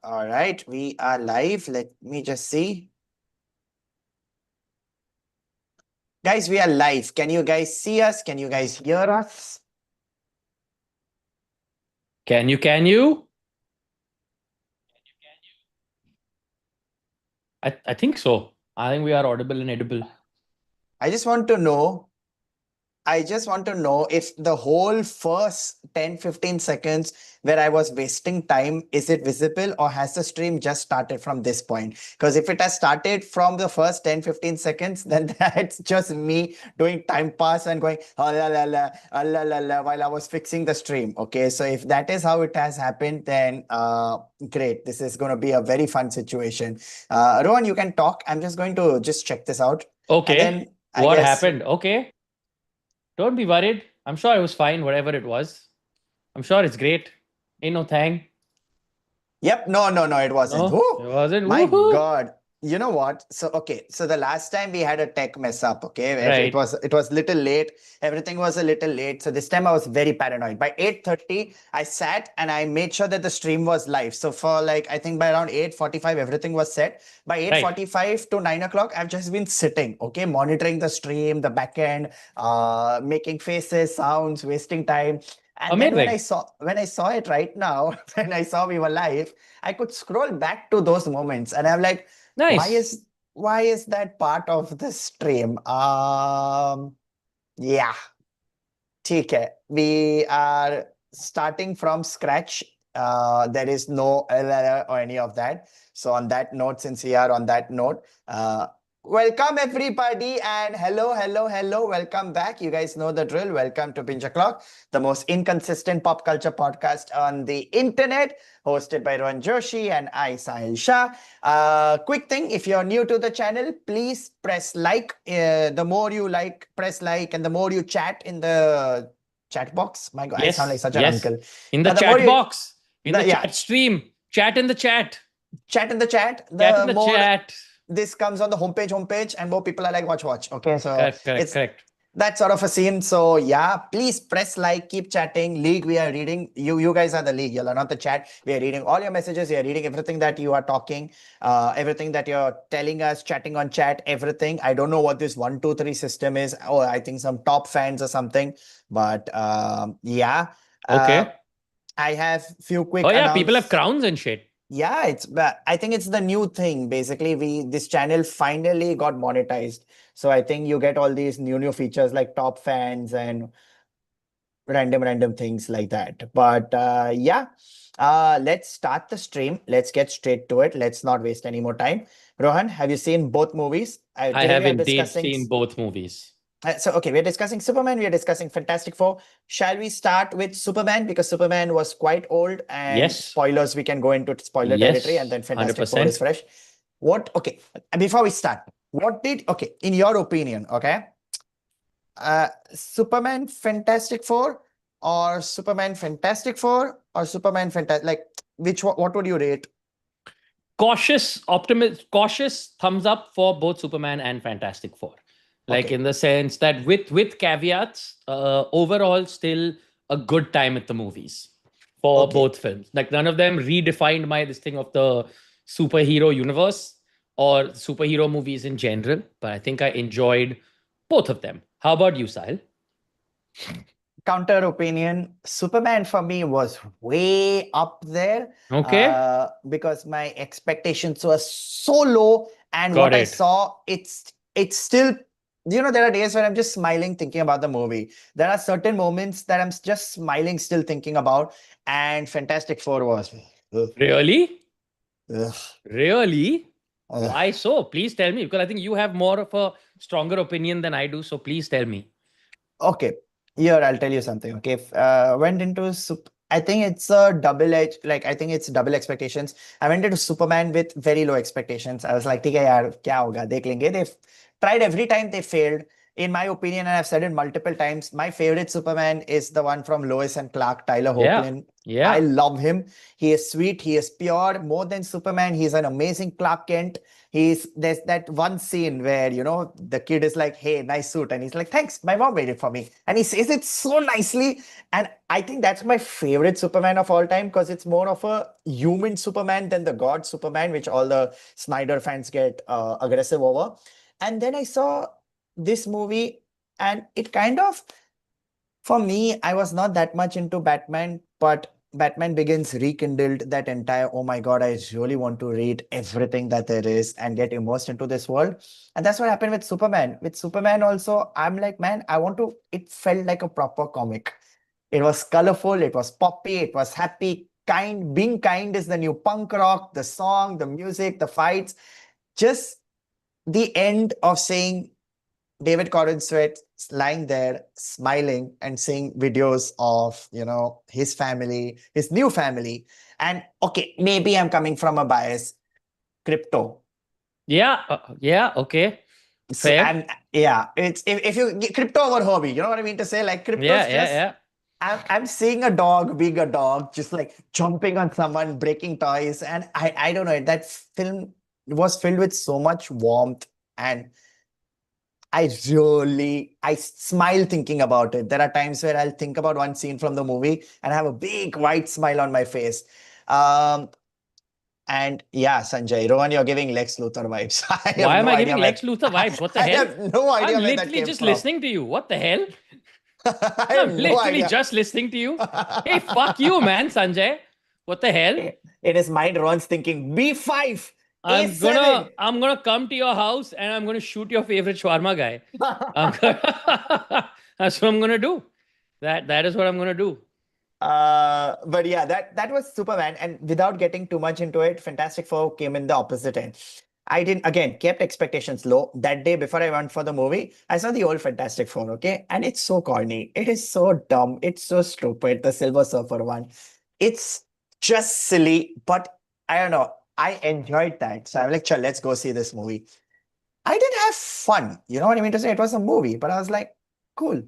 All right, we are live. Let me just see. Guys, we are live. Can you guys see us? Can you guys hear us? Can you? I think so. I think we are audible and edible. I just want to know I just want to know if the whole first 10-15 seconds where I was wasting time, is it visible or has the stream just started from this point? Because if it has started from the first 10-15 seconds, then that's just me doing time pass and going ah, la, la, while I was fixing the stream. Okay, so if that is how it has happened, then great. This is going to be a very fun situation. Rohan, you can talk. I'm just going to just check this out. And Okay. then I What guess. happened? Okay. Don't be worried. I'm sure it was fine, whatever it was. I'm sure it's great. Ain't no thing. Yep. No, no, no, it wasn't. No, Whoo, it wasn't. my Woohoo. God. You know what? So, okay. So the last time we had a tech mess up, okay, Right. it was little late. Everything was a little late. So this time I was very paranoid. By 8:30, I sat and I made sure that the stream was live. So for like, I think by around 8:45, everything was set. By Right. 8:45 to 9 o'clock, I've just been sitting, okay, monitoring the stream, the backend, making faces, sounds, wasting time. And then Amazing. when I saw it right now, when I saw we were live, I could scroll back to those moments and I'm like, why Nice. is why is that part of the stream? Yeah, ठीक है. We are starting from scratch. There is no error or any of that. So on that note, since we are on that note, welcome everybody and hello, hello, hello. Welcome back. You guys know the drill. Welcome to Binge-O-Clock, the most inconsistent pop culture podcast on the internet, hosted by Rohan Joshi and I, Sahil Shah. Quick thing, if you're new to the channel, please press like. The more you like, press like, and the more you chat in the chat box. My God, I sound like Yes. such an Yes. uncle. In the The more chat you, box, in the yeah, chat stream, chat in the chat, chat in the chat, chat in the the more chat. this comes on the homepage, and more people are like, watch, watch. Okay, so Correct, correct, it's correct. that sort of a scene. So yeah, please press like, keep chatting. League, we are reading. You guys are the league. You are not the chat. We are reading all your messages. We are reading everything that you are talking, everything that you're telling us, chatting on chat, everything. I don't know what this 1, 2, 3 system is. Oh, I think some top fans or something. But yeah, uh, Okay. I have few Oh, quick yeah. People have announce. crowns and shit. Yeah, I think it's the new thing. Basically, this channel finally got monetized. So I think you get all these new features like top fans and random things like that. But yeah, let's start the stream. Let's get straight to it. Let's not waste any more time. Rohan, have you seen both movies? I Today we have are indeed discussing. seen both movies. So okay, we're discussing Superman. We are discussing Fantastic Four. Shall we start with Superman because Superman was quite old, and Yes. spoilers we can go into spoiler territory, and Yes. then Fantastic Four is 100%. fresh. What? Okay, before we start, what did okay in your opinion? Okay, Superman Fantastic Four or Superman Fantastic Four or Superman Fantastic, like which one, what would you rate? Cautious thumbs up for both Superman and Fantastic Four. Like Okay, in the sense that with caveats, overall still a good time at the movies for okay, both films. Like none of them redefined my this thing of the superhero universe or superhero movies in general, but I think I enjoyed both of them. How about you, Sahil? counter opinion. Superman for me was way up there Okay, because my expectations were so low, and got what I it. saw, it's still. There are days where I'm just smiling thinking about the movie. There are certain moments that I'm just smiling still thinking about, and Fantastic Four was. Ugh, Really? ugh, Really? ugh. Why so? Please tell me because I think you have more of a stronger opinion than I do. So please tell me. Okay, here I'll tell you something. Okay, went into I think it's a double edge. Like I think it's double expectations. I went into Superman with very low expectations. I was like, ठीक है यार, क्या होगा? देख लेंगे. They've tried every time they failed. In my opinion, and I've said it multiple times, my favorite Superman is the one from Lois and Clark, Tyler Yeah. Hoechlin. I Yeah. love him. He is sweet. He is pure. More than Superman, he's an amazing Clark Kent. There's that one scene where the kid is like, hey, nice suit, and he's like, thanks, my mom made it for me, and he says it so nicely. And I think that's my favorite Superman of all time because it's more of a human Superman than the God Superman, which all the Snyder fans get aggressive over. And then I saw this movie, and it kind of, for me, I was not that much into Batman, but Batman Begins rekindled that entire, oh my God, I really want to read everything that there is and get immersed into this world. And that's what happened with Superman. With Superman also, I'm like, man, I want to, it felt like a proper comic. It was colorful, it was poppy, it was happy. Kind, being kind is the new punk rock, the song, the music, the fights. Just the end of saying David Corrin Sweat lying there smiling and seeing videos of, his family, his new family. And okay, maybe I'm coming from a bias, crypto. Yeah, okay. So, Fair. and yeah, it's if you crypto over hobby, you know what I mean to say? Like Yeah, crypto's yeah, just yeah. I'm seeing a dog being a dog, just like jumping on someone, breaking toys. And I don't know, that film was filled with so much warmth. And I smile thinking about it. There are times where I'll think about one scene from the movie and have a big white smile on my face. Um, and yeah, Sanjay, Rohan, you're giving Lex Luthor vibes. I have Why am no I idea giving where Lex Luthor vibes? What the I hell? have no idea I'm where that literally came just from. listening to you. What the hell? I have I'm no literally idea. just listening to you. Hey, fuck you, man, Sanjay. What the hell? In his mind, Ron's thinking B5, I'm A7. gonna I'm gonna come to your house and I'm gonna shoot your favorite shawarma guy. That's what I'm gonna do. That is what I'm gonna do. But yeah, that was Superman. And without getting too much into it, Fantastic Four came in the opposite end. I didn't, again, kept expectations low. That day before I went for the movie, I saw the old Fantastic Four, okay? And it's so corny. It is so dumb. It's so stupid, the Silver Surfer one. It's just silly, but I don't know. I enjoyed that. So I'm like, sure, let's go see this movie. I did have fun. You know what I mean to say? It was a movie, but I was like, cool.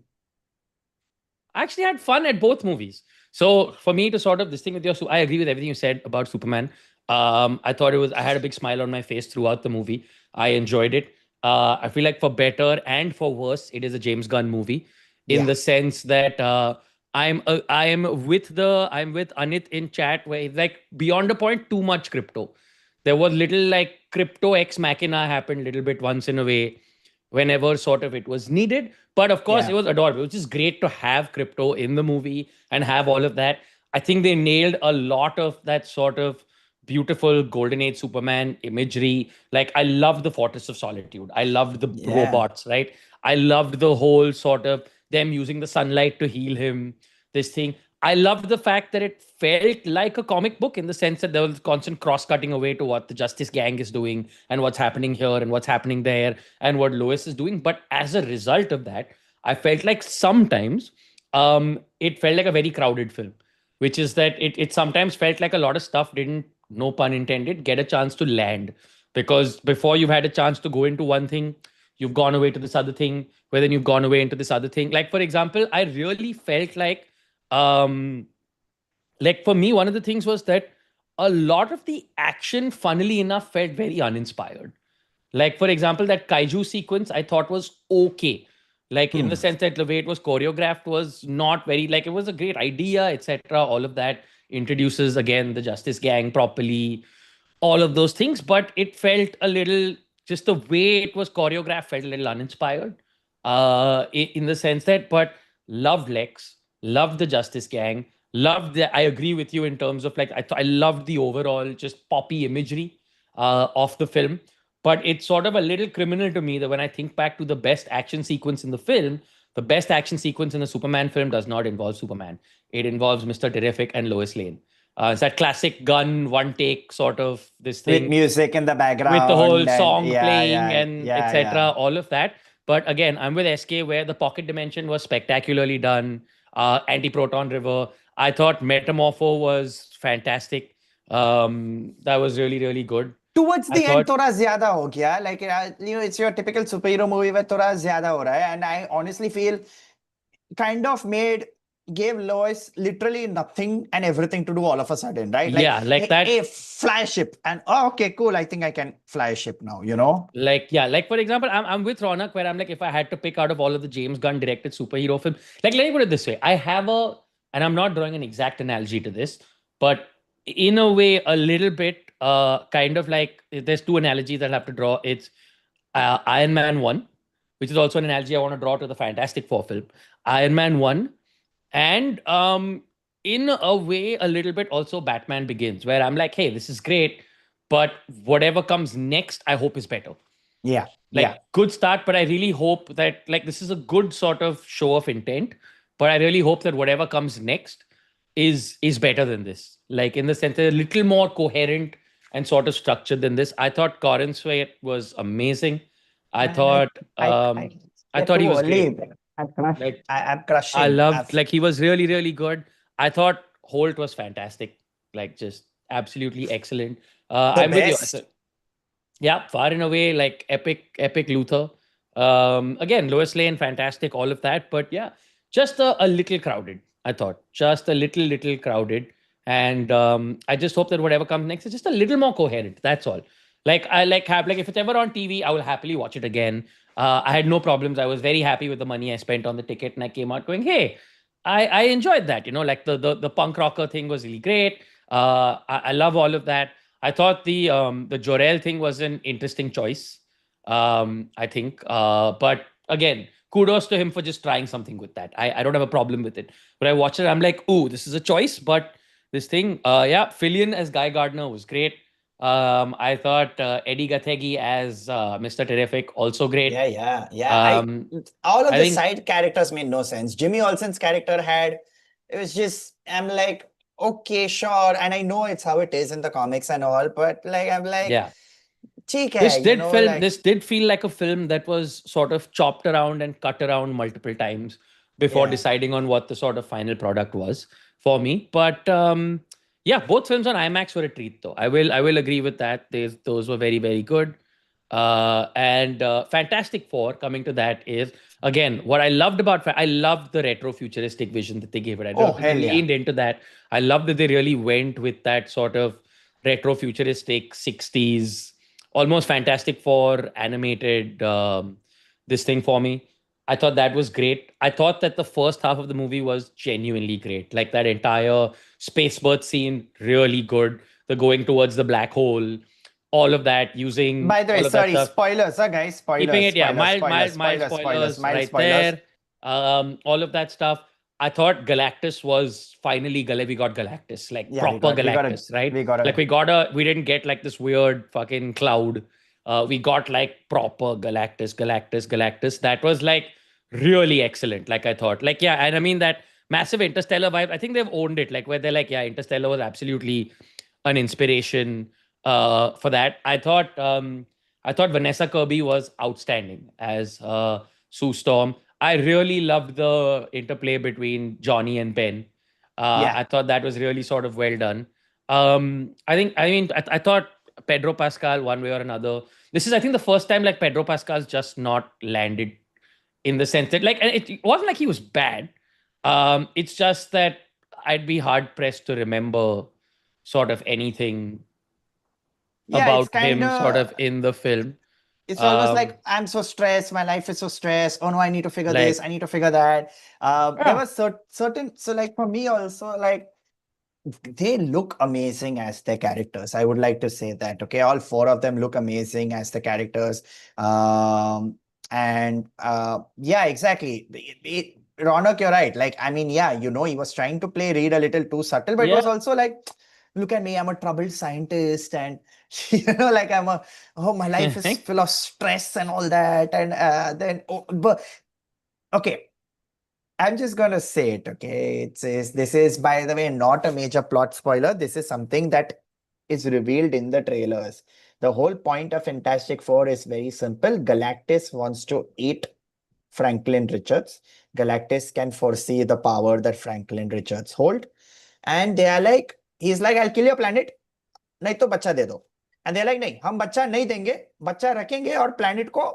I actually had fun at both movies. So for me to sort of this thing with I agree with everything you said about Superman. I thought it was. I had a big smile on my face throughout the movie. I enjoyed it. I feel like for better and for worse, it is a James Gunn movie in Yeah. the sense that I'm with Anit in chat where it's like beyond a point too much crypto. There was little like crypto ex machina happened little bit once in a way whenever sort of it was needed. But of course, it Yeah. was adorable. It was just great to have crypto in the movie and have all of that. I think they nailed a lot of that sort of beautiful golden age Superman imagery. Like I loved the Fortress of Solitude. I loved the Yeah. robots, right? I loved the whole sort of them using the sunlight to heal him. This thing. I loved the fact that it felt like a comic book in the sense that there was constant cross cutting away to what the Justice Gang is doing and what's happening here and what's happening there and what Lois is doing. But as a result of that, I felt like sometimes it felt like a very crowded film, which is that it sometimes felt like a lot of stuff didn't, no pun intended, get a chance to land. Because before you've had a chance to go into one thing, you've gone away to this other thing, where then you've gone away into this other thing. Like, for example, I really felt um, like for me, one of the things was that a lot of the action, funnily enough, felt very uninspired. Like, for example, that kaiju sequence I thought was okay. Like, in the Hmm. sense that the way it was choreographed was not very, like, it was a great idea, etc. All of that introduces again the Justice Gang properly, all of those things. But it felt a little, just the way it was choreographed felt a little uninspired in the sense that, but loved Lex, loved the Justice Gang, loved the, I agree with you in terms of like, I loved the overall just poppy imagery of the film. But it's sort of a little criminal to me that when I think back to the best action sequence in the film, the best action sequence in a Superman film does not involve Superman. It involves Mr. Terrific and Lois Lane. It's that classic gun, one take sort of this With thing music in the with the whole background and song yeah, playing yeah, and yeah, yeah. etc. All of that. But again, I'm with SK where the pocket dimension was spectacularly done. Anti-proton river. I thought Metamorpho was fantastic. That was really really good. Towards I the end, thought थोड़ा ज्यादा हो गया. Like it's your typical superhero movie where थोड़ा ज्यादा हो रहा है. And I honestly feel kind of gave Lois literally nothing and everything to do all of a sudden, right? Like, yeah, like hey, that. hey, fly a ship, and oh, okay, cool. I think I can fly a ship now. You know? Like yeah, like for example, I'm with Ronak where I'm like if I had to pick out of all of the James Gunn directed superhero film, like let me put it this way, I have a and I'm not drawing an exact analogy to this, but in a way, a little bit, kind of like there's two analogies that I have to draw. It's Iron Man 1, which is also an analogy I want to draw to the Fantastic Four film. Iron Man 1, and in a way, a little bit also Batman Begins, where I'm like, hey, this is great, but whatever comes next, I hope is better. Yeah, Like, yeah. good start, but I really hope that, like, this is a good sort of show of intent, but I really hope that whatever comes next is better than this, like in the sense that a little more coherent and sort of structured than this. I thought Corin Sweat was amazing. i Man, I, thought I um I they're thought he too was great. early. I'm crushed. Like, I'm I crushing. loved, like, he was really, really good. I thought Holt was fantastic, like, just absolutely excellent. The I'm with you. best. Yeah, far and away, like, epic Luther. Again, Lois Lane, fantastic, all of that. But yeah, just a little crowded, I thought. Just a little crowded. And I just hope that whatever comes next is just a little more coherent. That's all. Like, I like have, like, if it's ever on TV, I will happily watch it again. I had no problems. I was very happy with the money I spent on the ticket, and I came out going, hey, I enjoyed that. Like the punk rocker thing was really great. I love all of that. I thought the Jor-El thing was an interesting choice. I think, but again, kudos to him for just trying something with that. I don't have a problem with it. But I watched it, I'm like, ooh, this is a choice. But this thing, yeah, Fillion as Guy Gardner was great. I thought Eddie Gathegi as Mr. Terrific also great. Yeah, yeah, yeah. Um, All of I the think, side characters made no sense. Jimmy Olsen's character had, it was just, I'm like, okay, sure. And I know it's how it is in the comics and all, but like, I'm like, yeah, cheek hai, like, this did feel like a film that was sort of chopped around and cut around multiple times before yeah. deciding on what the sort of final product was for me. But yeah, both films on IMAX were a treat, though. I will agree with that. Those were very, very good. And Fantastic Four, coming to that, is again what I loved about. I loved the retro futuristic vision that they gave it. I Oh, loved that they hell yeah. leaned into that. I loved that they really went with that sort of retro futuristic 60s, almost Fantastic Four animated, this thing for me. I thought that was great. I thought that the first half of the movie was genuinely great. Like, that entire space birth scene, really good. The going towards the black hole, all of that, using By the way, all of that sorry, stuff. spoilers, guys. Keeping Spoilers, it, yeah, spoilers, spoilers, mild spoilers, spoilers, spoilers mild right spoilers. there. All of that stuff. I thought Galactus was finally we got Galactus, like Yeah, proper Galactus, right? we got Like, a, we didn't get like this weird fucking cloud. We got like proper Galactus. That was like really excellent. Like, I thought, like, yeah, and I mean that massive Interstellar vibe. I think they've owned it. Like, where they're like, yeah, Interstellar was absolutely an inspiration for that. I thought Vanessa Kirby was outstanding as Sue Storm. I really loved the interplay between Johnny and Ben. yeah. I thought that was really sort of well done. I thought Pedro Pascal, one way or another. This is, I think, the first time like Pedro Pascal's just not landed in the sense that, like, and it wasn't like he was bad. It's just that I'd be hard pressed to remember sort of anything Yeah, it's about kind him sort of, of in the film. it's almost Um, like I'm so stressed, my life is so stressed. Oh no, I need to figure this, like, I need to figure that. There yeah, was certain, so like for me also, like they look amazing as their characters. I would like to say that. Okay, all four of them look amazing as the characters. And yeah, exactly. Ronak, you're right. Like, I mean, yeah, he was trying to play Reed a little too subtle, but it yeah, was also like, look at me, I'm a troubled scientist, and like oh, my life is full of stress and all that, and then oh, but okay. I'm just gonna say it, okay? It says this is, by the way, not a major plot spoiler. This is something that is revealed in the trailers. The whole point of Fantastic Four is very simple. Galactus wants to eat Franklin Richards. Galactus can foresee the power that Franklin Richards hold. And they are like, he's like, I'll kill your planet. नहीं तो बच्चा दे दो. And they're like, नहीं, हम बच्चा नहीं देंगे, बच्चा रखेंगे और planet को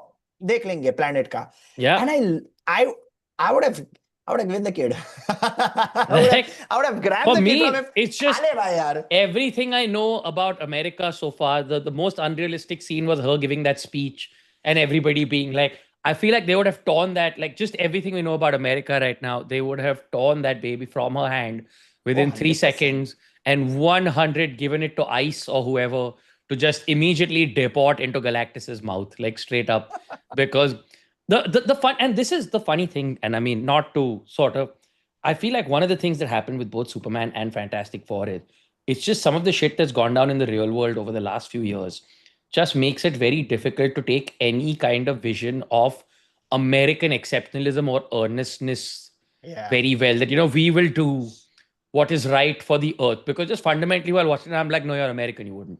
देख लेंगे, planet का. yeah. And I, I would have given the kid. Like, I would have grabbed for the kid from me, him. it's just Chale bhai yaar. everything I know about America so far. The most unrealistic scene was her giving that speech and everybody being like, I feel like they would have torn that, like just everything we know about America right now, they would have torn that baby from her hand Oh, within 100%. 3 seconds and 100 given it to ICE or whoever to just immediately deport into Galactus's mouth, like straight up. Because the fun, and this is the funny thing, and I mean, not to sort of, I feel like one of the things that happened with both Superman and Fantastic Four is it's just some of the shit that's gone down in the real world over the last few years just makes it very difficult to take any kind of vision of American exceptionalism or earnestness Yeah. very well. That, we will do what is right for the earth. Because just fundamentally while watching it, I'm like, no, you're American, you wouldn't.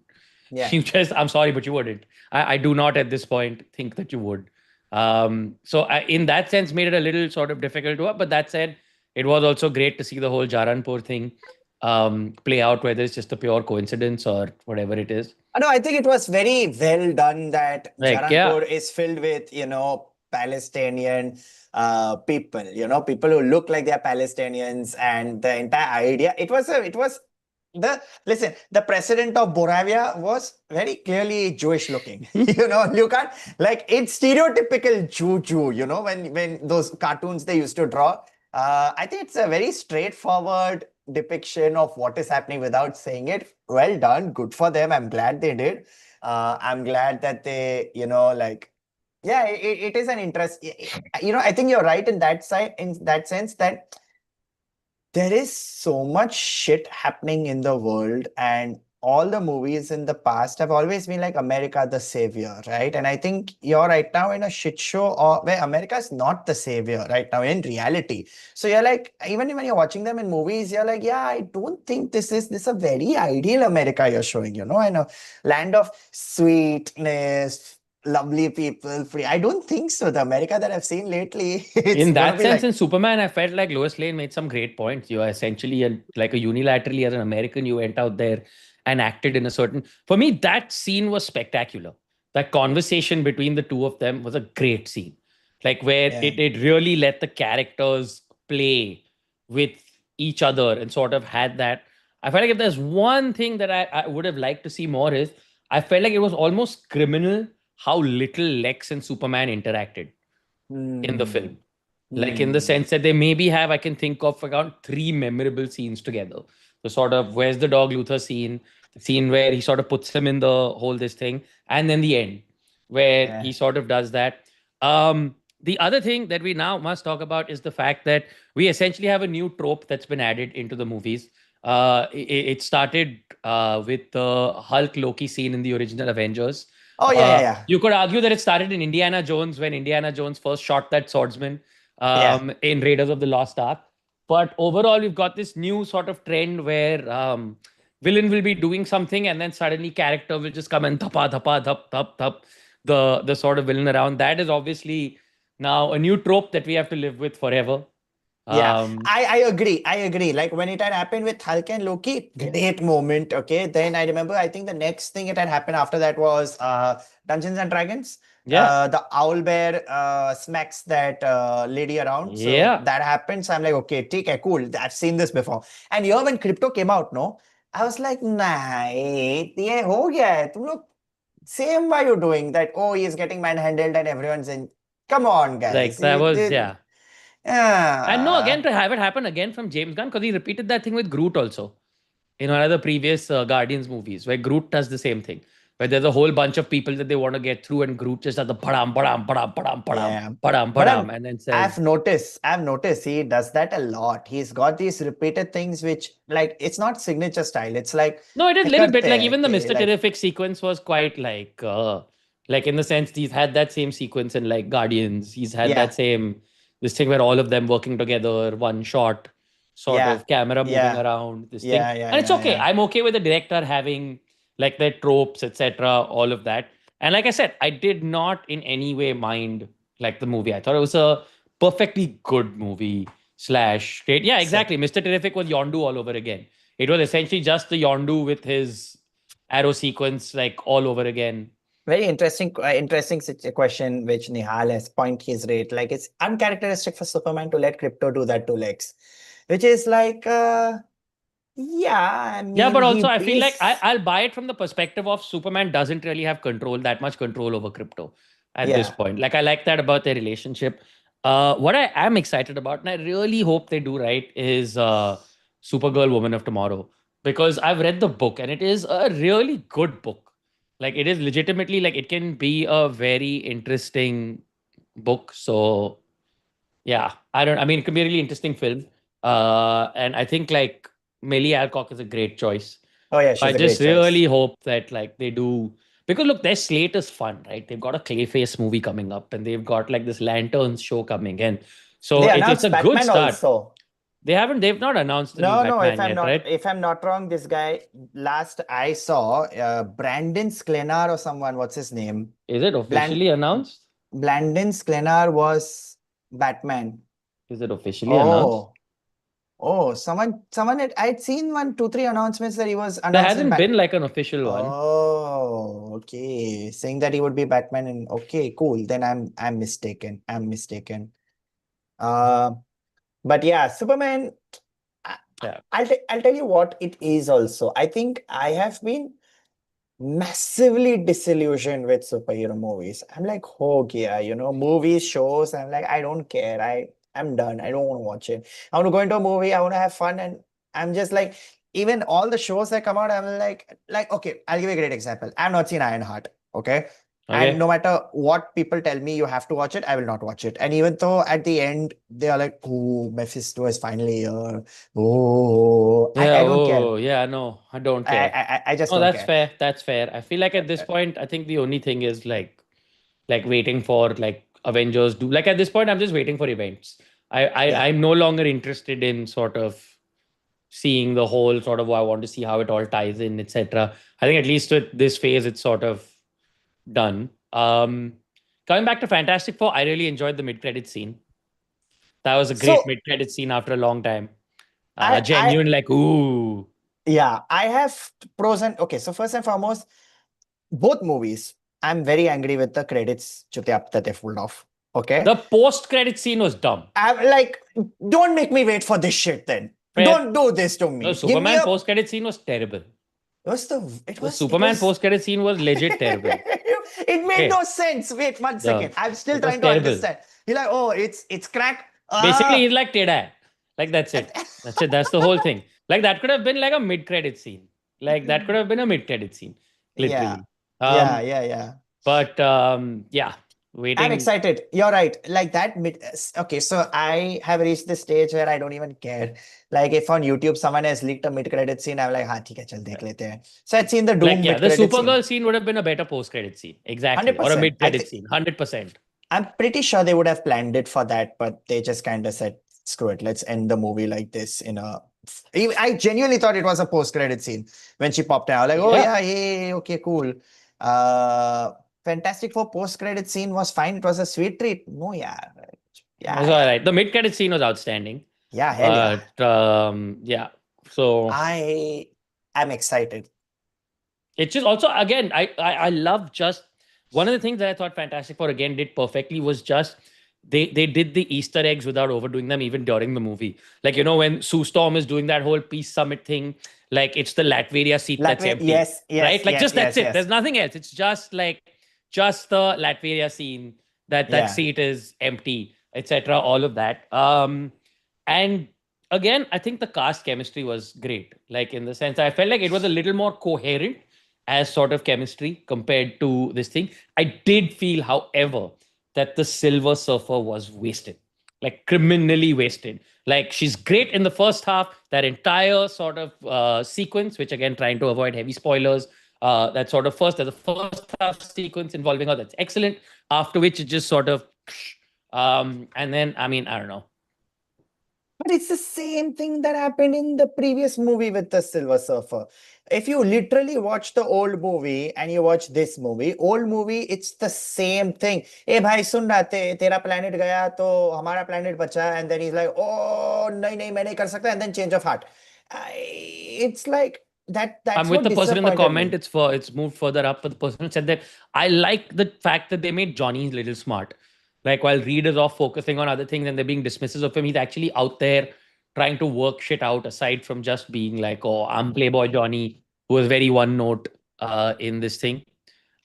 Yeah. You just, I'm sorry, but you wouldn't. I do not at this point think that you would. So in that sense, made it a little sort of difficult to, but that said, it was also great to see the whole Jaranpur thing play out, whether it's just a pure coincidence or whatever it is. No, I think it was very well done that Like, yeah, Jaranpur is filled with, Palestinian people, people who look like they're Palestinians, and the entire idea. Listen, the president of Boravia was very clearly Jewish looking. You can't, like, it's stereotypical Jew, when those cartoons they used to draw. I think it's a very straightforward depiction of what is happening without saying it. Well done, good for them. I'm glad they did. I'm glad that they, yeah, it is an interest. I think you're right in that side, in that sense that there is so much shit happening in the world, and all the movies in the past have always been like America the savior, right? And I think you're right now in a shit show or where America is not the savior right now in reality. So you're like, even when you're watching them in movies, you're like, yeah, I don't think this is a very ideal America you're showing, in a land of sweetness, lovely people, free. I don't think so. The America that I've seen lately, it's in gonna that be sense, like, in Superman, I felt like Lois Lane made some great points. You are essentially like a unilaterally as an American, you went out there and acted in a certain. For me, that scene was spectacular. That conversation between the two of them was a great scene, like where yeah. it really let the characters play with each other and sort of had that. I felt like if there's one thing that I would have liked to see more is I felt like it was almost criminal how little Lex and Superman interacted in the Hmm. film. Like in the Hmm. sense that they maybe have, I can think of around three memorable scenes together. The sort of where's the dog Luther scene, the scene where he sort of puts him in the whole this thing, and then the end where Yeah. he sort of does that. The other thing that we now must talk about is the fact that we essentially have a new trope that's been added into the movies. It started with the Hulk Loki scene in the original Avengers. Oh, yeah, yeah, yeah. You could argue that it started in Indiana Jones when Indiana Jones first shot that swordsman Yeah. in Raiders of the Lost Ark. But overall, we've got this new sort of trend where villain will be doing something and then suddenly character will just come and thapa thapa thap thap thap the sort of villain around. That is obviously now a new trope that we have to live with forever. Yeah, Um, I agree. I agree. Like when it had happened with Hulk and Loki, great moment. Okay. Then I remember, I think the next thing it had happened after that was Dungeons and Dragons. yeah, The owl bear smacks that lady around. So yeah, that happened. So I'm like, okay, okay, cool. I've seen this before. And here when crypto came out, no, I was like, nah, ये हो गया है. तुम लोग same why you doing that. Oh, he's getting manhandled and everyone's in. Come on, like guys. that He was, did. yeah. And no, again, Yeah. to have it happen again from James Gunn, because he repeated that thing with Groot also in one of the previous Guardians movies, where Groot does the same thing, where there's a whole bunch of people that they want to get through, and Groot just does the padam, padam, padam, padam, padam, Yeah. padam, But padam, and then says, I've noticed he does that a lot. He's got these repeated things which like it's not signature style. It's like no, it is a "Hey, little bit करते like हैं even the कि," Mr. like Terrific sequence was quite like in the sense he's had that same sequence in like Guardians. He's had that yeah, same this thing where all of them working together, one shot, sort yeah, of camera moving yeah, around, this thing. yeah, yeah, And it's yeah, okay. yeah. I'm okay with the director having like their tropes, etc., all of that. And like I said, I did not in any way mind like the movie. I thought it was a perfectly good movie slash great. Yeah, So exactly. Mr. Terrific was Yondu all over again. It was essentially just the Yondu with his arrow sequence like all over again. very interesting question which Nihal has point he's raised. Like it's uncharacteristic for Superman to let Crypto do that to Lex, which is like yeah, I Yeah, mean but also he I feel like is I'll buy it from the perspective of Superman doesn't really have control, that much control over crypto. at this Yeah. point. Like I like that about their relationship. What I am excited about, and I really hope they do right, is Supergirl Woman of Tomorrow. Because I've read the book and it is a really good book. Like it is legitimately like it can be a very interesting book. So yeah, I mean it could be a really interesting film. And I think like Millie Alcock is a great choice. Oh yeah, I she's a just great choice. really hope that like they do, because look, their slate is fun, right? They've got a Clayface movie coming up, and they've got like this Lanterns show coming in. So They it's a announced good Batman start. also. They've not announced the new No, no, Batman yet, right? if I'm not wrong, this guy last I saw, Brandon Sklenar or someone, what's his name? Is it Bland officially announced? Blandon Sklenar was Batman. Is it officially announced? Oh, oh, I'd seen one, two, three announcements that he was There announced in hasn't been Bat. like an official one. Oh, okay. Saying that he would be Batman in okay, cool. Then I'm mistaken. I'm mistaken. Uh, but yeah, Superman. I, Yeah. I'll tell you what it is also. I think I have been massively disillusioned with superhero movies. I'm like, oh yeah, movies, shows. I'm like, I don't care. I'm done. I don't want to watch it. I want to go into a movie. I want to have fun, and I'm just like, even all the shows that come out, I'm okay. I'll give you a great example. I've not seen Ironheart. Okay. And Okay. no matter what people tell me you have to watch it, I will not watch it. And even though at the end they are like, oh, Mephisto is finally here. Oh, Yeah. I don't care. Oh, yeah. No, I don't I, care. I I just No, don't that's care. fair. That's fair. I feel like at this point, I think the only thing is like waiting for like Avengers do. Like at this point, I'm just waiting for events. Yeah. I'm no longer interested in sort of seeing the whole sort of. I want to see how it all ties in, etc. I think at least with this phase, it's sort of done. Coming back to Fantastic Four, I really enjoyed the mid-credit scene. That was a great So mid-credit scene after a long time. I Genuine, like ooh, yeah, I have pros and okay. So first and foremost, both movies, I'm very angry with the credits that they pulled off. Okay. the post-credit scene was dumb. I'm like, don't make me wait for this shit then. Fair. Don't do this to The me. Give me Superman a post-credit scene was terrible. The it Superman was post-credit scene was legit terrible. it made Okay. no sense. Wait one second. I'm still It was trying to terrible. understand. You're like, oh, it's crack. Basically, he's like Teda. Like that's it. Uh That's it. That's the whole thing. Like that could have been like a mid-credit scene. Like that could have been a mid-credit scene, yeah. literally. Yeah, Um, yeah, yeah. but yeah, I'm waiting. excited. You're right. Like that okay, so I have reached the stage where I don't even care. Like if on YouTube someone has leaked a mid-credit scene, I'm like, हाँ ठीक है, चल देख लेते हैं. So I'd seen the Like Doom yeah, the mid-credit scene. Supergirl scene would have been a better post-credit scene, exactly, or a 100%. mid-credit scene, 100%. I'm pretty sure they would have planned it for that, but they just kind of said, screw it, let's end the movie like this in a I genuinely thought it was a post-credit scene when she popped out. I was like, oh Yeah. yeah, yeah, okay, cool. Uh Fantastic Four post-credit scene was fine. It was a sweet treat. No, yeah. It was Yeah, all yeah. right. The mid-credit scene was outstanding, Yeah, hell yeah. but yeah. So I am excited. it's just also again, I love just one of the things that I thought Fantastic Four again did perfectly was just they did the Easter eggs without overdoing them even during the movie. Like when Sue Storm is doing that whole peace summit thing, like it's the Latveria seat that's Latvia, empty, yes, yes, right? Like yes, just that's yes, it. There's yes. nothing else. It's just the Latveria scene that Yeah. seat is empty, etc. All of that. And again, I think the cast chemistry was great. Like in the sense, I felt like it was a little more coherent as sort of chemistry compared to this thing. I did feel, however, that the Silver Surfer was wasted, like criminally wasted. Like she's great in the first half, that entire sort of sequence, which again, trying to avoid heavy spoilers. That sort of there's a first half sequence involving her that's excellent. After which it just sort of, and then I mean I don't know. But it's the same thing that happened in the previous movie with the Silver Surfer. If you literally watch the old movie and you watch this movie, old movie, it's the same thing. ए भाई सुन रहा तेरा planet गया तो हमारा planet बचा, and then he's like, oh नहीं नहीं मैं नहीं कर सकता, and then change of heart. It's like that. I'm That's with what the person in the disappointed comment. me. It's moved further up, but the person said that I like the fact that they made Johnny a little smart. Like while Reed is off focusing on other things and they're being dismissive of him, he's actually out there trying to work shit out aside from just being like, oh, I'm Playboy Johnny, who was very one note in this thing.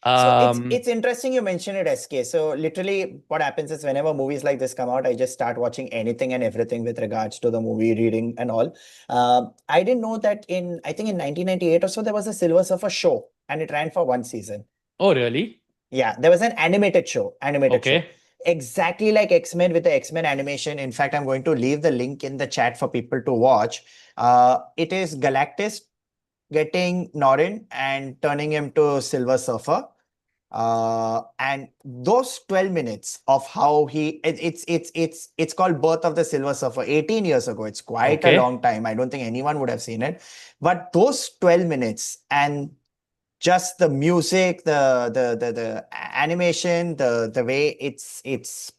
So Um, it's interesting you mentioned it, SK. So literally what happens is whenever movies like this come out, I just start watching anything and everything with regards to the movie, reading and all. I didn't know that I think in 1998 or so, there was a Silver Surfer show and it ran for one season. oh, really? Yeah, there was an animated show. Okay. Exactly like X-Men with the X-Men animation. In fact, I'm going to leave the link in the chat for people to watch. It is Galactus getting Norrin and turning him to Silver Surfer. And those 12 minutes of how it's called Birth of the Silver Surfer 18 years ago. It's quite a Okay. long time. I don't think anyone would have seen it. But those 12 minutes and just the music, the animation, the way it's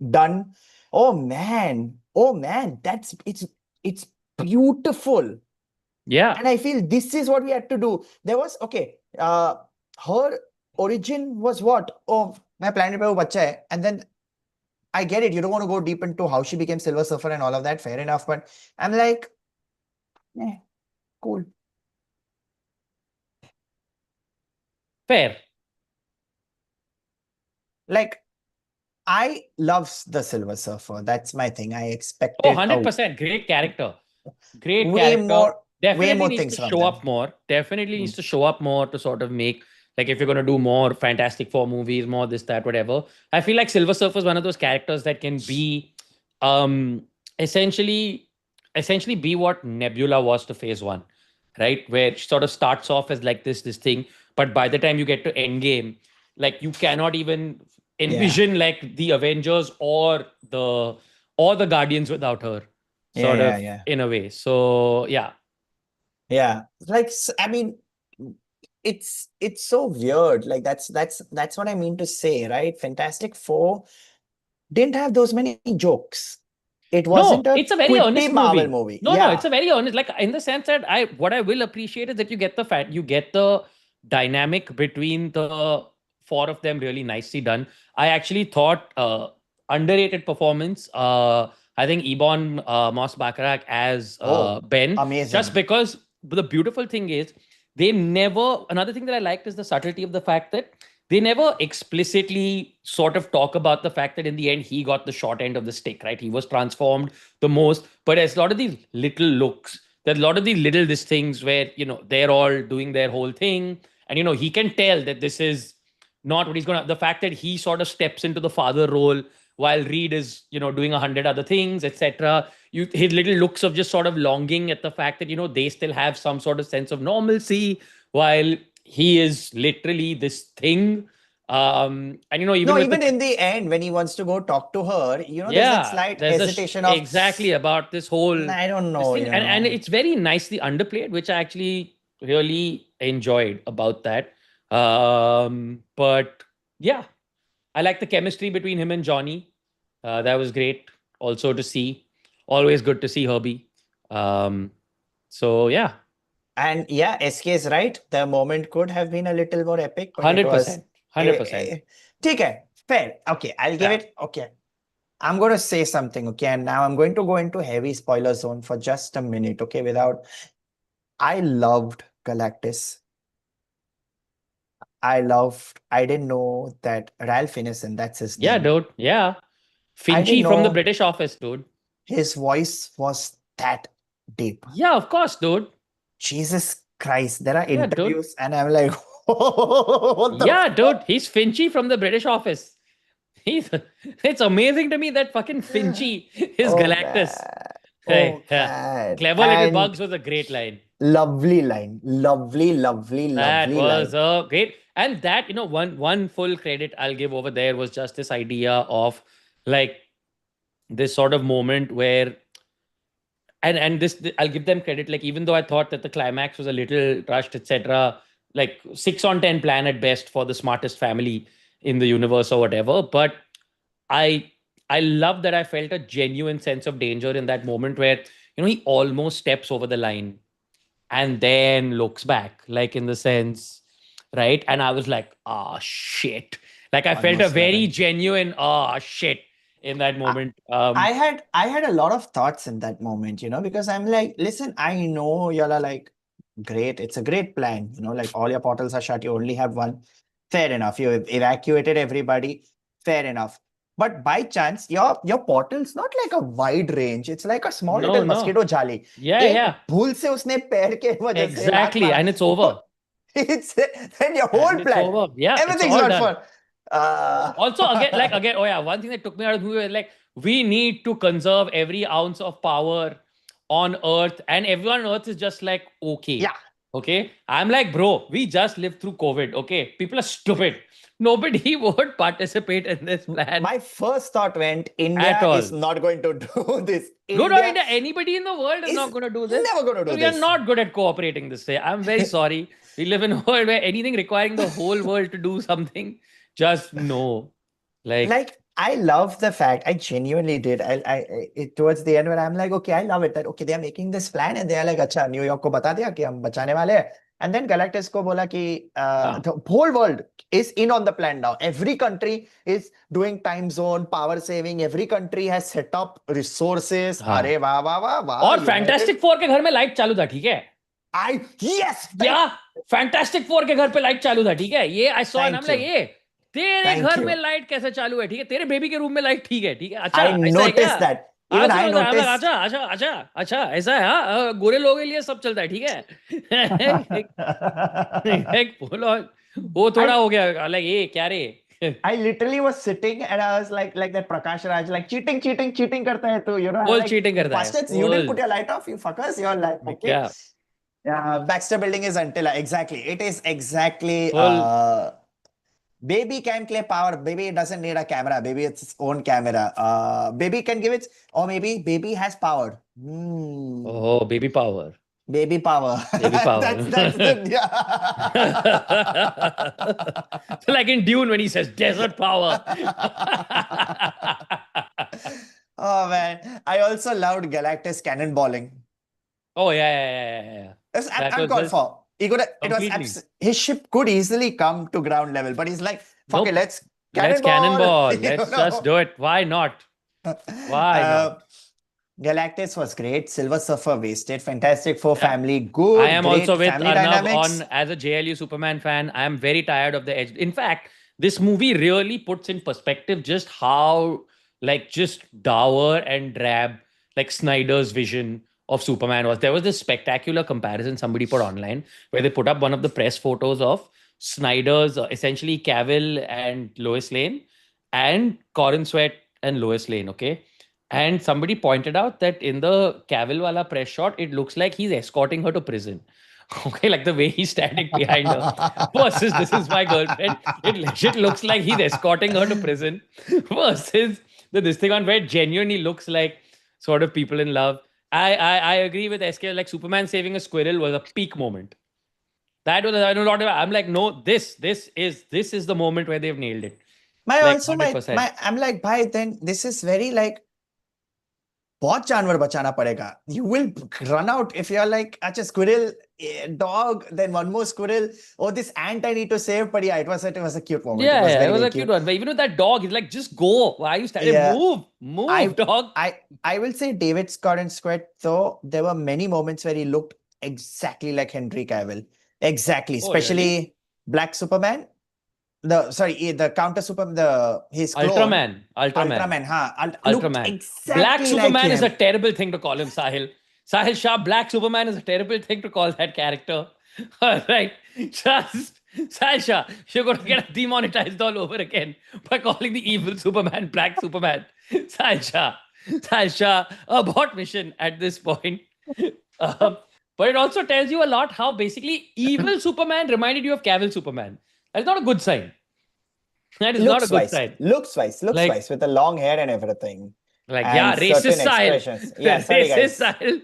done. Oh man, it's beautiful. Yeah. And I feel this is what we had to do. There was okay. Her origin was what? Oh, my planet pe wo bacha hai. And then I get it. You don't want to go deep into how she became Silver Surfer and all of that. Fair enough. But I'm like, eh, cool. Fair. Like, I loves the Silver Surfer. That's my thing. I Oh, expected a 100%. Great character. Great way character. more, way Definitely more needs things to from show them. up more. Definitely needs Mm. to show up more to sort of make, like, if you're going to do more Fantastic Four movies, more this, that, whatever. I feel like Silver Surfer is one of those characters that can be um essentially essentially be what Nebula was to Phase One, right? Where she sort of starts off as like this thing, but by the time you get to Endgame, like you cannot even Yeah, envision like the Avengers or the Guardians without her, yeah, sort yeah, of yeah, in a way. So yeah, yeah. Like, I mean, it's so weird. Like that's what I mean to say, right? Fantastic Four didn't have those many jokes. It no, wasn't a it's a very quippy honest Marvel movie. movie. No, it's Yeah. a very honest. Like in the sense that what I will appreciate is that you get the dynamic between the four of them really nicely done. I actually thought underrated performance. I think Ebon Moss Baccarat as Oh, Ben, just amazing. because the beautiful thing is they never. Another thing that I liked is the subtlety of the fact that they never explicitly sort of talk about the fact that in the end he got the short end of the stick, right? He was transformed the most, but there's a lot of these little looks, there's a lot of these little these things where they're all doing their whole thing, and he can tell that this is not what he's gonna. The fact that he sort of steps into the father role while Reed is doing 100 other things, etc. His little looks of just sort of longing at the fact that they still have some sort of sense of normalcy while he is literally this thing. And even No, with the even in the end, when he wants to go talk to her, there's that yeah, slight there's hesitation of, exactly about this whole I don't this know, thing, and it's very nicely underplayed, which I actually really enjoyed about that. But yeah, I like the chemistry between him and Johnny. That was great. Also to see, always good to see Herbie. Um, so yeah, And yeah, SK is right. The moment could have been a little more epic, but it hundred was. percent, 100%. ठीक है, fair. Okay, I'll give Yeah, it. Okay, I'm going to say something. Okay, and now I'm going to go into heavy spoiler zone for just a minute. Okay, without. I loved Galactus. I didn't know that Ralph Ineson, that's his yeah, name. dude. Yeah, I didn't Finchy from the know British office, dude. his voice was that deep. Yeah, of course, dude. Jesus Christ, there are Yeah, dude. interviews, and I'm like, what the Yeah, dude. fuck? He's Finchy from the British office. He's. It's amazing to me that fucking Finchy is Oh Galactus. man. Hey, Oh yeah. man. Clever little And bugs was a great line. lovely line. Lovely, lovely, That lovely was line. a great, and that one full credit I'll give over there was just this idea of like this sort of moment where and this I'll give them credit. Like even though I thought that the climax was a little rushed, etc., like 6 on 10 plan at best for the smartest family in the universe or whatever, but I I love that I felt a genuine sense of danger in that moment where he almost steps over the line and then looks back, like in the sense, right? And I was like, ah, shit. Like I felt a Almost got very it. genuine, ah, shit in that I, moment. I had a lot of thoughts in that moment, because I'm like, listen, I know y'all are like great. It's a great plan. Like all your portals are shut. You only have one. Fair enough. You evacuated everybody. Fair enough. But by chance, your portal's not like a wide range. It's like a small No, little no. mosquito jali. Yeah, एक yeah. भूल से उसने पैर के वजह से लात Exactly. मारा. And it's over. It's then your whole And it's plan. over. Yeah, it's Everything's all not done. fun. Uh, Also, again, oh yeah, one thing that took me out of the movie was like, we need to conserve every ounce of power on Earth, and everyone on Earth is just like, okay. yeah. Okay. I'm like, bro, we just lived through COVID. Okay. People are stupid. Nobody would participate in this plan My first thought went, at India is all. not going to do this. Good or India India, anybody in the world is is not going to do this. never going to do We are this. not good at cooperating this way. I'm very sorry. We live in a world where anything requiring the whole world to do something, just no. Like I love the fact, I genuinely did. Towards the end when I'm like, okay, I love it that okay, they are making this plan and they are like, अच्छा New York को बता दिया कि हम बचाने वाले हैं. And then Galactus को बोला कि the whole world is in on the plan now. Every country is doing time zone, power saving. Every country has set up resources. हाँ. अरे वाह वाह वाह वाह. और फैंटास्टिक फोर के घर में लाइट चालू था, ठीक है? Yes. या फैंटास्टिक फोर के घर पे लाइट चालू था, ठीक है? ये I saw and I am Thank like, you. ये तेरे Thank घर you. में लाइट कैसे चालू है? ठीक है, तेरे बेबी के रूम में लाइट ठीक है, ठीक है? अच्छा, I ऐसा है noticed क्या? that. Even I noticed. अच्छा अच्छा अच्छा अच्छा, ऐसा है? हाँ, गोरे लोगों के लिए सब चलता है, ठीक है? एक बोलो, वो थोड़ा हो गया लाइक, ये क्या रे? I literally was sitting and I was like that Prakash Raj, like cheating करता है तो, I'm Full like, cheating करता है, bastards, you didn't full. put your light off, you fuckers, you're like, okay. क्या? Yeah, Baxter Building is until, exactly. It is exactly, Full. baby can play power. Baby doesn't need a camera. Baby, it's its own camera. Baby can give it, or maybe baby has power. Oh, baby power. Baby power. Baby power. That's the, yeah. So like in Dune when he says desert power. Oh man, I also loved Galactus cannonballing. Oh yeah. That's That was uncalled just for. completely. His ship could easily come to ground level, but he's like, fuck Nope. it, let's Let's cannonball. cannonball. Let's just do it. Why not? Why not? Galactus was great. Silver Surfer wasted. Fantastic Four Yeah. family. Good. I am great also with family Arnav dynamics. on as a JLU Superman fan. I am very tired of the edge. In fact, this movie really puts in perspective just how like just dour and drab like Snyder's vision of Superman was. There was this spectacular comparison somebody put online where they put up one of the press photos of Snyder's essentially Cavill and Lois Lane and Corin Sweat and Lois Lane. Okay. And somebody pointed out that in the Cavill wala press shot, it looks like he's escorting her to prison. Okay, like the way he's standing behind her. Versus, this is my girlfriend. It legit looks like he's escorting her to prison. Versus this thing on where it genuinely looks like sort of people in love. I agree with SK. Like Superman saving a squirrel was a peak moment. That was I'm like, no, this is the moment where they've nailed it. Like 100%. I'm like, bhai, then this is very like बहुत जानवर बचाना पड़ेगा. You will run out if you're like, अच्छा squirrel, dog, then one more squirrel. Oh, this ant I need to save. But yeah, it was a cute moment. Yeah, it was a cute one. But even with that dog, he's like, just go. Why are you standing? Yeah. Move, dog. I will say David Scott and Squid, though there were many moments where he looked exactly like Henry Cavill. Exactly, especially really? Black Superman. The counter Superman, his clone. Ultraman. Looked exactly Black Superman like is him. a terrible thing to call him, Sahil. Sahil Shah, Black Superman is a terrible thing to call that character. All right. Just, Sahil Shah, you're going to get demonetized all over again by calling the evil Superman Black Superman. Sahil Shah, abort mission at this point. But it also tells you a lot how basically evil Superman reminded you of Cavill Superman. That's not a good sign. That is not a good sign. Looks wise with the long hair and everything. Like, yeah, racist Sahil. Yeah, sorry racist guys. Sahil.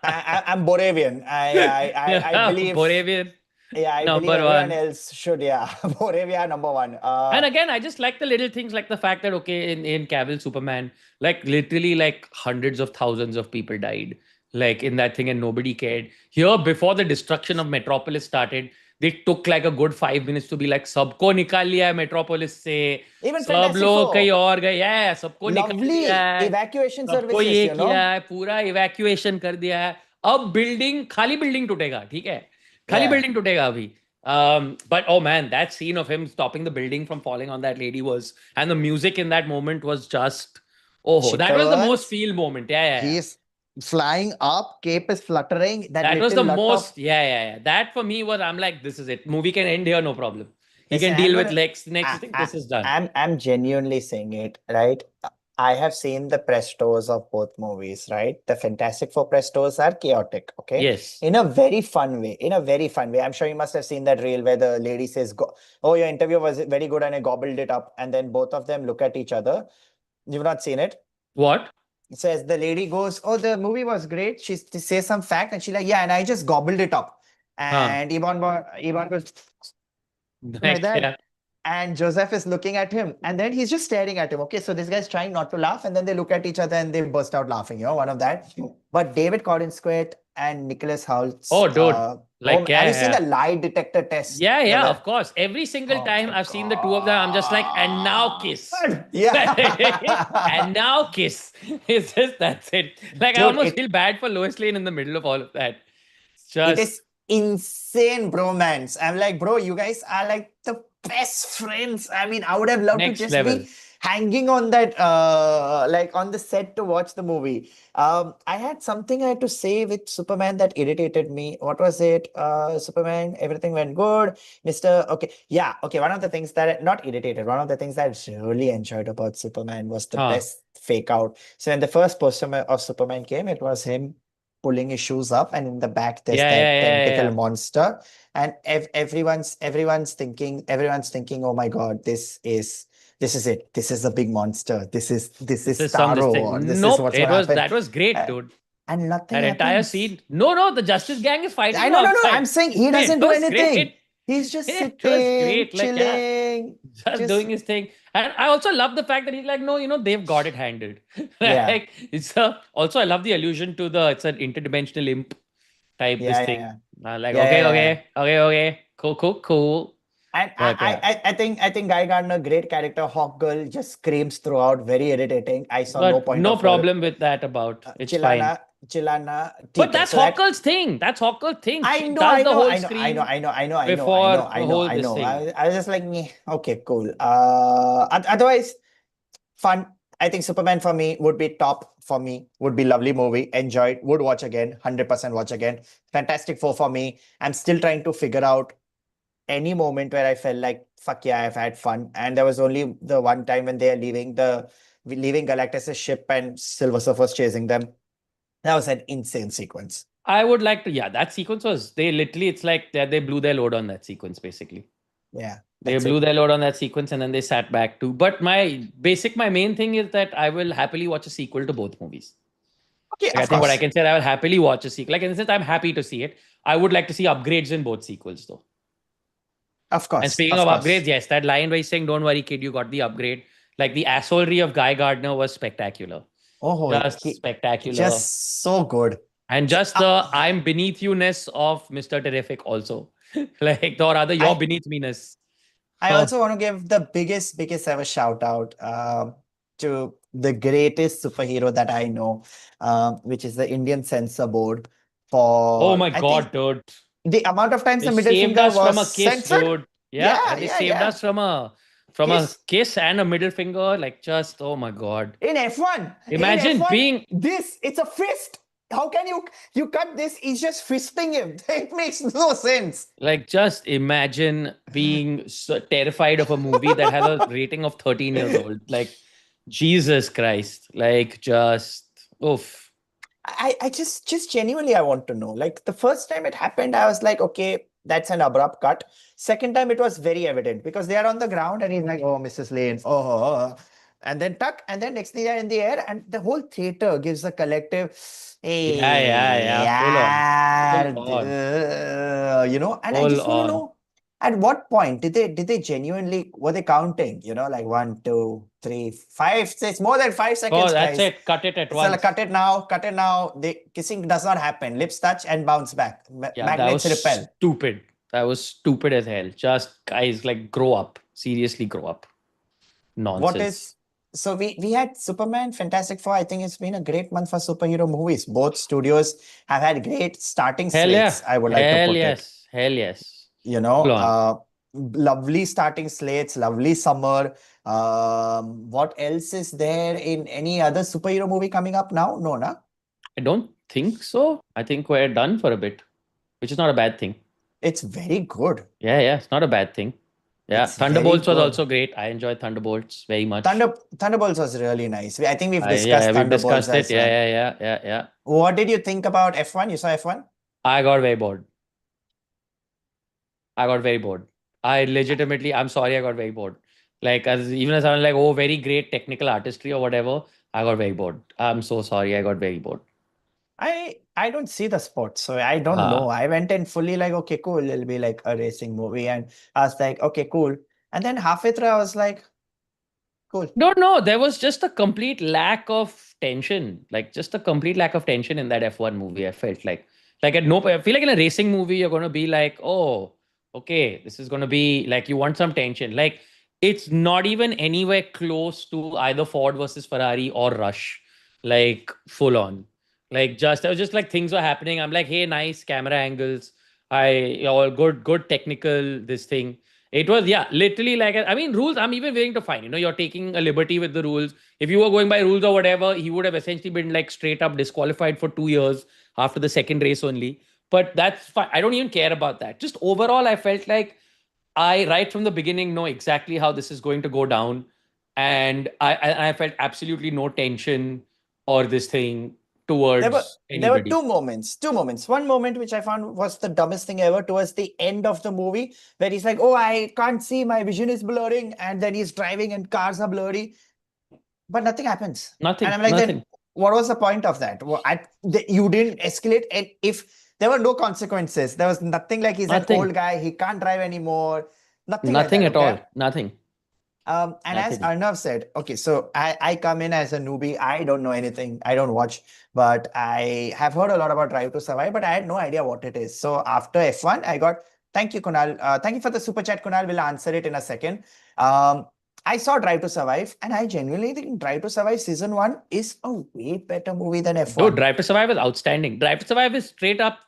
I'm Boravian. I believe Boravian. Yeah, I believe everyone else should. Yeah, Boravia #1. And again, I just like the little things, like the fact that okay, in Cavill Superman, like literally like hundreds of thousands of people died, like in that thing, and nobody cared. Here, before the destruction of Metropolis started, they took like a good 5 minutes to be like, सबको निकाल लिया है Metropolis से, Even सब लोग कहीं और गए, yeah, सबको निकाल lovely लिया है, evacuation सबको services, ये किया है, पूरा evacuation कर दिया है. अब बिल्डिंग खाली बिल्डिंग टूटेगा, ठीक है, खाली Yeah. बिल्डिंग टूटेगा अभी. But oh man, that scene of him stopping the building from falling on that lady was, and the music in that moment was just, oh, that was the most Chitterburns, feel moment. Yeah, yeah, yeah. he's flying up, cape is fluttering, that That was little the lot of. most, yeah, yeah, yeah. That for me was, I'm like, this is it. Movie can end here, no problem. He Listen, can I'm deal with gonna. next thing. This is done. I'm genuinely saying it, right? I have seen the press tours of both movies, right? The Fantastic Four press tours are chaotic, okay? Yes. In a very fun way. In a very fun way. I'm sure you must have seen that reel where the lady says, "Oh, your interview was very good," and I gobbled it up, and then both of them look at each other. You've not seen it? What? It says the lady goes, "Oh, the movie was great." She says some fact, and she's like, "Yeah," and I just gobbled it up. Huh. And Ivan goes like Like, that. yeah. And Joseph is looking at him, and then he's just staring at him. Okay, so this guy's trying not to laugh, and then they look at each other and they burst out laughing, one of that. But David Cornsquit and Nicholas Hoult's, Oh, dude. oh, Like, have yeah, you seen yeah. the lie detector test? Yeah, The yeah, web. of course. Every single Oh time my I've seen the two of them, I'm just like, and now kiss. God. Yeah. And now kiss. It's just, that's it. Like, I Dude, almost feel bad for Lois Lane in the middle of all of that. It's it just is insane bromance. I'm like, bro, you guys are like the best friends. I mean, I would have loved to next just level. be hanging on that, like on the set to watch the movie. I had something I had to say with Superman that irritated me. What was it? Superman, everything went good. Mr. Okay, yeah, okay. One of the things that not irritated, one of the things that I really enjoyed about Superman was the Huh. best fake out. So when the first poster of Superman came, it was him pulling his shoes up, and in the back there's Yeah, yeah, that yeah, yeah, tentacle yeah. monster, and everyone's thinking, oh my god, this is it, this is the big monster, this is This is some this Starro, or thing. this is Nope. what's going to happen. That was great, Uh, dude. and nothing That entire happens. scene. No, no, the Justice Gang is fighting I him know, no, no, outside. I'm saying he It doesn't do was great. anything. He's just It was sitting, great. Like, yeah, chilling, just just doing his thing. And I also love the fact that he's like, no, they've got it handled. yeah, Like, also, I love the allusion to it's an interdimensional imp type this yeah, yeah, thing. yeah, Like, yeah, okay, yeah, yeah. okay, okay, okay, cool, cool, cool. And But yeah, I think Guy Gardner, great character. Hawk Girl just screams throughout, very irritating. I saw no but point no of her. problem with that about. It's fine. Chilana, Chilana, But ठीक है. that's So that Hawker's thing. That's Hawker's thing. I She know, does I the know, whole I know, I know, scream I know, I know, I know, I know, before I the know, whole I this know. thing. I was just like, "Meh, okay, cool." Otherwise, fun. I think Superman for me would be top for me. Would be lovely movie. Enjoyed. Would watch again. 100% watch again. Fantastic Four for me. I'm still trying to figure out any moment where I felt like, fuck yeah, I've had fun. And there was only the one time when they are leaving Galactus' ship and Silver Surfer's chasing them. That was an insane sequence. I would like to, yeah, that sequence was, they literally, it's like they blew their load on that sequence, basically. Yeah, They that's blew it. their load on that sequence and then they sat back too. But my main thing is that I will happily watch a sequel to both movies. Okay, Like, I of think what I course. can say, I will happily watch a sequel. Like, in the sense, I'm happy to see it. I would like to see upgrades in both sequels, though. Of And course. speaking Of of course. upgrades, yes, that line where he's saying, "Don't worry, kid, you got the upgrade." Like the assholery of Guy Gardner was spectacular, Oh, just spectacular, just so good. and J- just uh, the "I'm beneath you"ness of Mister Terrific also, like or rather, "You're I beneath me"ness. I Oh, also want to give the biggest ever shout out to the greatest superhero that I know, which is the Indian Censor Board. oh For my I think God, dude! the amount of times They the middle saved finger us from was a kiss, censored. dude. Yeah, Yeah, they yeah, saved yeah. us from a Kiss kiss and a middle finger. Like just oh my God! in F1. In Imagine F1, being it's a fist. How can you cut this? He's just fisting him. It makes no sense. Like, just imagine being so terrified of a movie that has a rating of 13 years old. Like, Jesus Christ. Like, just, oof. I just genuinely I want to know. Like the first time it happened, I was like, okay, that's an abrupt cut. Second time it was very evident because they are on the ground and he's like, oh, Mrs. Lane, and then tuck, and then next thing they're in the air, and the whole theater gives a collective, Yeah, yeah, hey, yeah. Full on. Full yaar, on. and I Full just want to on. know at what point did they genuinely were they counting? Like 1, 2, 3, 5, 6, more than 5 seconds, Oh, that's guys. it. Cut it at So like, once. cut it now, cut it now. The kissing does not happen. Lips touch and bounce back. Yeah, that was Magnets repel. stupid. That was stupid as hell. Just, guys, like, grow up. Seriously, grow up. What is Nonsense. So we had Superman, Fantastic Four. I think it's been a great month for superhero movies. Both studios have had great starting Hell yeah. slates, I would like to Hell put it. yes. Hell yes. You Full know, on. lovely starting slates, lovely summer. What else is there in any other superhero movie coming up now? No, na? I don't think so. I think we're done for a bit, which is not a bad thing. It's very good. Yeah, yeah, it's not a bad thing. Yeah, It's very Thunderbolts was good. also great. I enjoyed Thunderbolts very much. Thunderbolts was really nice. I think we've Yeah, discussed we've Thunderbolts discussed it. as Yeah, well. yeah, yeah, yeah, yeah. What did you think about F1? You saw F1? I got very bored. I got very bored. I legitimately, I'm sorry, I got very bored. Like, even as I'm like, oh, very great technical artistry or whatever, I got very bored. I'm so sorry, I got very bored. I don't see the sport, so I don't know. I went in fully like, okay, cool. It'll be like a racing movie, and I was like, okay, cool. And then halfway through, I was like, cool. Don't know. There was just a complete lack of tension. Like just a complete lack of tension in that F1 movie. I felt like at no, I feel like in a racing movie, you're gonna be like, oh, okay, this is gonna be like you want some tension. Like it's not even anywhere close to either Ford versus Ferrari or Rush. Like full on. Like just I was just like things were happening. I'm like, hey, nice camera angles. All good technical this thing. It was, yeah, literally like, I mean, rules, I'm even willing to find. You're taking a liberty with the rules. If you were going by rules or whatever, he would have essentially been like straight up disqualified for 2 years after the second race only. But that's fine. I don't even care about that. Just overall, I felt like I, right from the beginning, know exactly how this is going to go down. And I felt absolutely no tension or this thing towards There were anybody. two moments. Two moments. One moment which I found was the dumbest thing ever towards the end of the movie, where he's like, "Oh, I can't see, my vision is blurring," and then he's driving and cars are blurry, but nothing happens. And Nothing, I'm like, then nothing, what was the point of that? You didn't escalate, and if there were no consequences, there was nothing like he's an nothing, old guy, he can't drive anymore, nothing like nothing that. at Okay. all. Nothing, And as nothing. Arnav said, okay, so I come in as a newbie. I don't know anything. I don't watch, but I have heard a lot about Drive to Survive, but I had no idea what it is. So after F1, I got, thank you, Kunal. Thank you for the super chat, Kunal. We'll answer it in a second. I saw Drive to Survive, and I genuinely think Drive to Survive season one is a way better movie than Dude, F1. Drive to Survive is outstanding. Drive to Survive is straight up,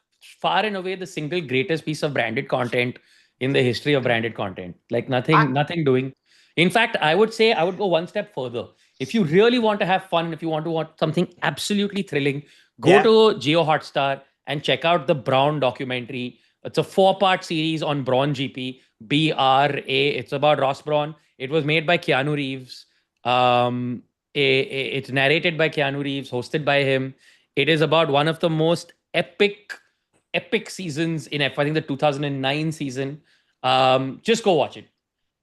far and away the single greatest piece of branded content in the history of branded content. Like I, nothing doing. In fact, I would say I would go one step further. If you really want to have fun, if you want to watch something absolutely thrilling, go yeah, to Geo Hotstar and check out the Brown documentary. It's a 4-part series on Braun GP, BRA. It's about Ross Braun. It was made by Keanu Reeves. Um, it's narrated by Keanu Reeves, hosted by him. It is about one of the most epic seasons in F. I think the 2009 season. Just go watch it.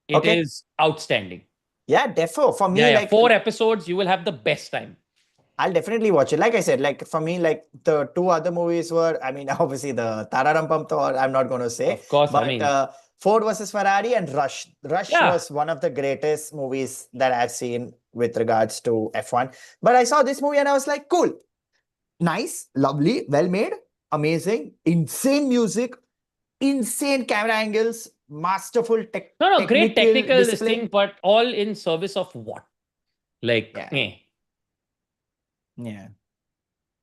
It okay. is outstanding. Yeah, defo. For Yeah, me, yeah. like, 4 episodes, you will have the best time. I'll definitely watch it. Like I said, like for me, like the two other movies were, I mean, obviously the Tararampam Thor, I'm not going to say, Of course, I but mean, Ford versus Ferrari and Rush. Rush yeah. was one of the greatest movies that I've seen with regards to F1. But I saw this movie and I was like, cool, nice, lovely, well made, amazing, insane music, insane camera angles, masterful No, great technical technical this display. thing, but all in service of what? Like, Yeah, eh. yeah.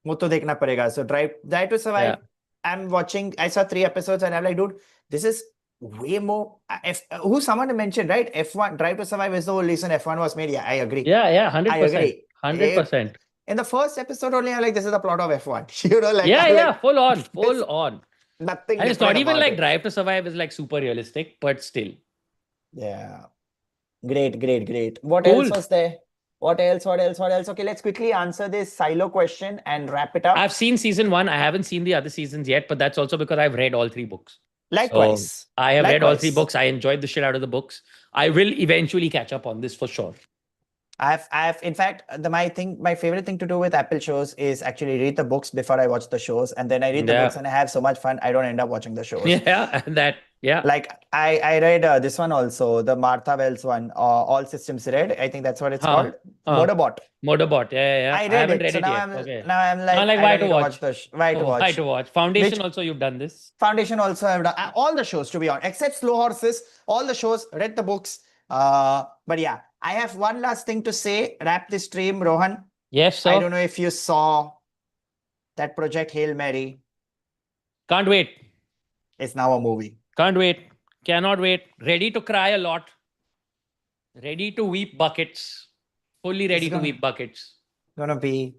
वो तो देखना पड़ेगा. So Drive to Survive. Yeah. I'm watching. I saw 3 episodes and I'm like, dude, this is way more. Who someone mentioned, right? F1 Drive to Survive is the whole reason F1 was made. Yeah, I agree. Yeah, I 100%. agree. 100%. In the first episode only, I'm like, this is the plot of F1. Like, Yeah, I'm yeah, like, full on, there's full on. nothing And it's not different even about like it. Drive to Survive is like super realistic, but still. Yeah. Great. What else Cool. was there? What else? Okay, let's quickly answer this silo question and wrap it up. I've seen season 1. I haven't seen the other seasons yet, but that's also because I've read all 3 books. So Likewise. I have read all 3 Likewise. books. I enjoyed the shit out of the books. I will eventually catch up on this for sure. In fact, my favorite thing to do with Apple shows is actually read the books before I watch the shows, and then I read the books and I have so much fun. I don't end up watching the shows. Yeah, yeah. Like I read this one also, the Martha Wells one, All Systems Red. I think that's what it's called. Motorbot. Motorbot. Yeah. I I read haven't it, read so it now yet. I'm Okay. now I'm like, Like I why don't to need to watch? watch why to watch. Why to watch? Foundation Which also you've done this. Foundation also I've done all the shows, to be honest, except Slow Horses. All the shows, read the books. But yeah, I have one last thing to say. Wrap this stream, Rohan. Yes, I sir. don't know if you saw that Project Hail Mary. Can't wait. It's now a movie. Can't wait. Cannot wait. Ready to cry a lot. Ready to weep buckets. Fully It's ready to weep buckets. gonna be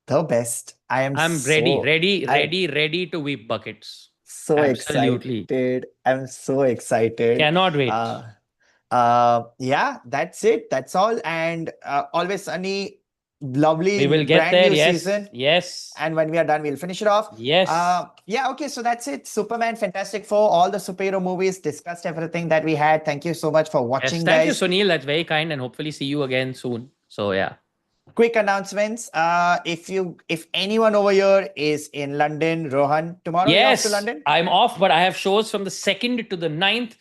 the best. I'm ready to weep buckets. so Absolutely. excited. I'm so excited. Cannot wait. Yeah, that's it. That's all. And Always Sunny, lovely We will get brand there. new Yes. season. Yes. And when we are done, we'll finish it off. Yes. Yeah, okay. So that's it. Superman, Fantastic Four, all the superhero movies, discussed everything that we had. Thank you so much for watching, Yes. Thank you, guys. Sunil. That's very kind, and hopefully see you again soon. So yeah. Quick announcements. If anyone over here is in London, Rohan, tomorrow you're off to Yes, London? I'm off, but I have shows from the 2nd to the 9th.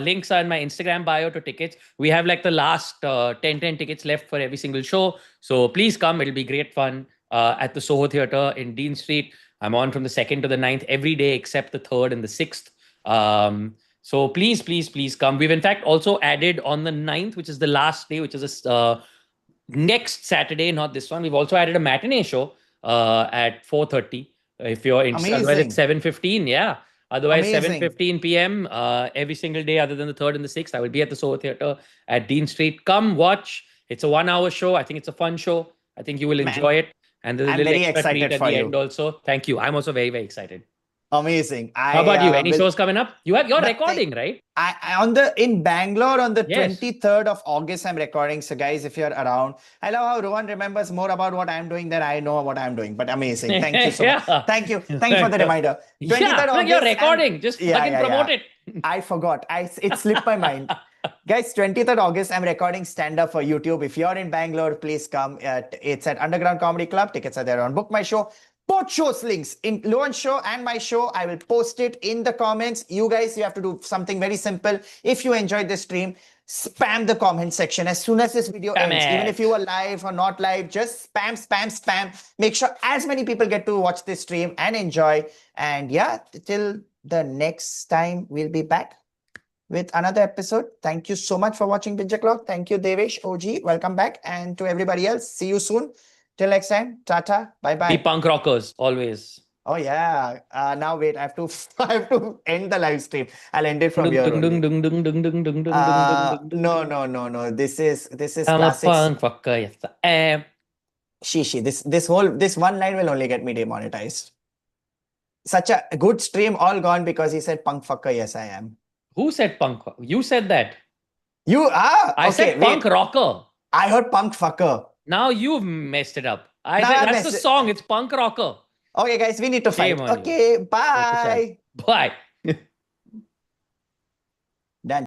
Links are in my Instagram bio to tickets. We have like the last 10 tickets left for every single show. So please come. It'll be great fun at the Soho Theatre in Dean Street. I'm on from the 2nd to the 9th every day except the 3rd and the 6th. So please come. We've in fact also added on the 9th, which is the last day, which is next Saturday, not this one. We've also added a matinee show at 4:30. If you're interested, otherwise it's 7:15. Yeah. Otherwise, Amazing. 7:15 p.m. Every single day, other than the 3rd and the 6th, I will be at the Soho Theatre at Dean Street. Come watch. It's a 1-hour show. I think it's a fun show. I think you will enjoy it. And there's a I'm little very extra treat excited at for the you. end also. Thank you. I'm also very, very excited. Amazing. How about you? Any shows coming up? You're recording, right? In Bangalore on the Yes. 23rd of August, I'm recording. So guys, if you're around, I love how Rohan remembers more about what I'm doing than I know what I'm doing. But amazing. Thank you so much. Yeah. Thank you for the reminder. 23rd Yeah, like August. you're recording. Just fucking promote it. I forgot. It slipped my mind. Guys, 23rd August, I'm recording stand-up for YouTube. If you're in Bangalore, please come. It's at Underground Comedy Club. Tickets are there on Book My Show. Both shows links, in Lohan's show and my show. I will post it in the comments. You guys, you have to do something very simple. If you enjoyed this stream, spam the comment section as soon as this video ends. Even if you are live or not live, just spam. Make sure as many people get to watch this stream and enjoy. And yeah, till the next time, we'll be back with another episode. Thank you so much for watching Binge-O-Clock. Thank you, Devesh, OG. Welcome back. And to everybody else, see you soon. Till next time, tata, bye-bye. Be punk rockers, always. Oh yeah. Now wait, I have to end the live stream. I'll end it from here only. No. This is I'm a classics. punk fucker, yes I am. Shishi, this one line will only get me demonetized. Such a good stream, all gone because he said punk fucker, yes I am. Who said punk? You said that. I said punk rocker. I heard punk fucker. Now you've messed it up. That's the song. It's punk rocker. Okay, guys, we need to fight. Okay, bye. Bye.